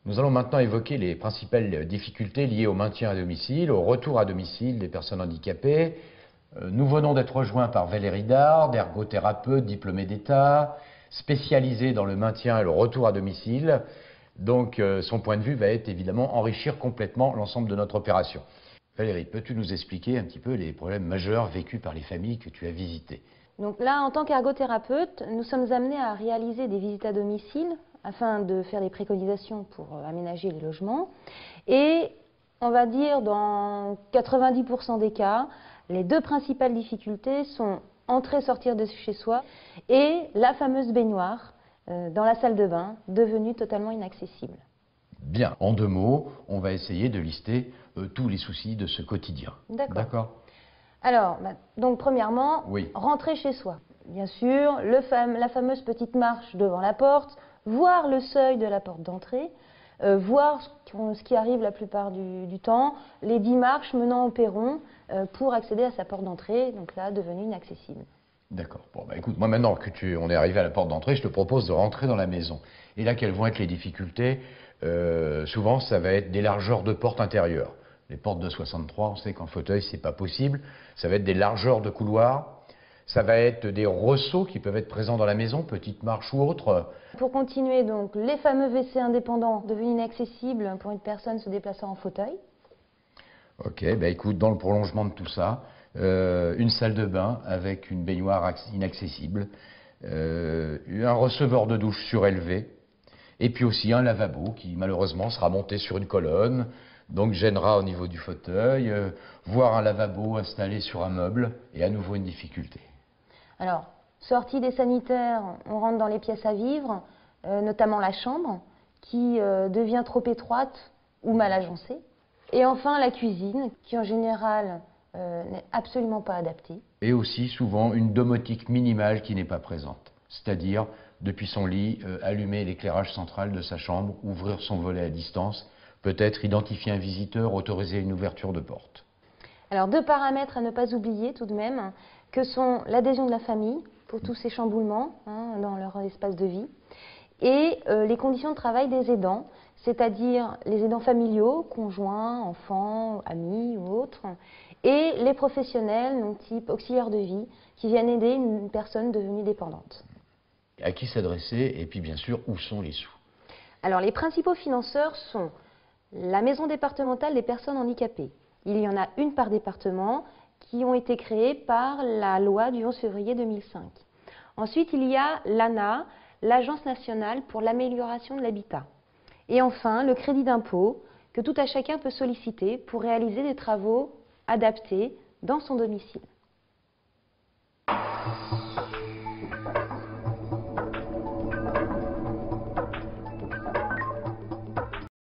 Nous allons maintenant évoquer les principales difficultés liées au maintien à domicile, au retour à domicile des personnes handicapées. Nous venons d'être rejoints par Valérie Dard, ergothérapeute diplômée d'État, spécialisée dans le maintien et le retour à domicile. Donc son point de vue va être évidemment enrichir complètement l'ensemble de notre opération. Valérie, peux-tu nous expliquer un petit peu les problèmes majeurs vécus par les familles que tu as visitées? Donc là, en tant qu'ergothérapeute, nous sommes amenés à réaliser des visites à domicile afin de faire des préconisations pour aménager les logements. Et on va dire dans 90% des cas, les deux principales difficultés sont entrer-sortir de chez soi et la fameuse baignoire dans la salle de bain, devenue totalement inaccessible. Bien, en 2 mots, on va essayer de lister tous les soucis de ce quotidien. D'accord. Alors, donc premièrement, oui. Rentrer chez soi. Bien sûr, la fameuse petite marche devant la porte, voir le seuil de la porte d'entrée, voir ce qui arrive la plupart du temps, les 10 marches menant au perron pour accéder à sa porte d'entrée, donc là, devenue inaccessible. D'accord. Bon, écoute, moi maintenant on est arrivé à la porte d'entrée, je te propose de rentrer dans la maison. Et là, quelles vont être les difficultés? Souvent, ça va être des largeurs de portes intérieures. Les portes de 63, on sait qu'en fauteuil, c'est pas possible. Ça va être des largeurs de couloirs. Ça va être des ressauts qui peuvent être présents dans la maison, petites marches ou autres. Pour continuer, donc, les fameux WC indépendants devenus inaccessibles pour une personne se déplaçant en fauteuil. Ok, écoute, dans le prolongement de tout ça, une salle de bain avec une baignoire inaccessible, un receveur de douche surélevé, et puis aussi un lavabo qui malheureusement sera monté sur une colonne, donc gênera au niveau du fauteuil, voire un lavabo installé sur un meuble, et à nouveau une difficulté. Alors, sortie des sanitaires, on rentre dans les pièces à vivre, notamment la chambre, qui devient trop étroite ou mal agencée. Et enfin, la cuisine, qui en général n'est absolument pas adaptée. Et aussi souvent une domotique minimale qui n'est pas présente, c'est-à-dire depuis son lit, allumer l'éclairage central de sa chambre, ouvrir son volet à distance, peut-être identifier un visiteur, autoriser une ouverture de porte. Alors 2 paramètres à ne pas oublier tout de même, que sont l'adhésion de la famille pour tous ces chamboulements dans leur espace de vie, et les conditions de travail des aidants, c'est-à-dire les aidants familiaux, conjoints, enfants, amis ou autres, et les professionnels, donc type auxiliaires de vie, qui viennent aider une personne devenue dépendante. À qui s'adresser et puis bien sûr, où sont les sous? Alors les principaux financeurs sont la maison départementale des personnes handicapées. Il y en a une par département qui ont été créées par la loi du 11 février 2005. Ensuite, il y a l'ANA, l'Agence nationale pour l'amélioration de l'habitat. Et enfin, le crédit d'impôt que tout à chacun peut solliciter pour réaliser des travaux adaptés dans son domicile.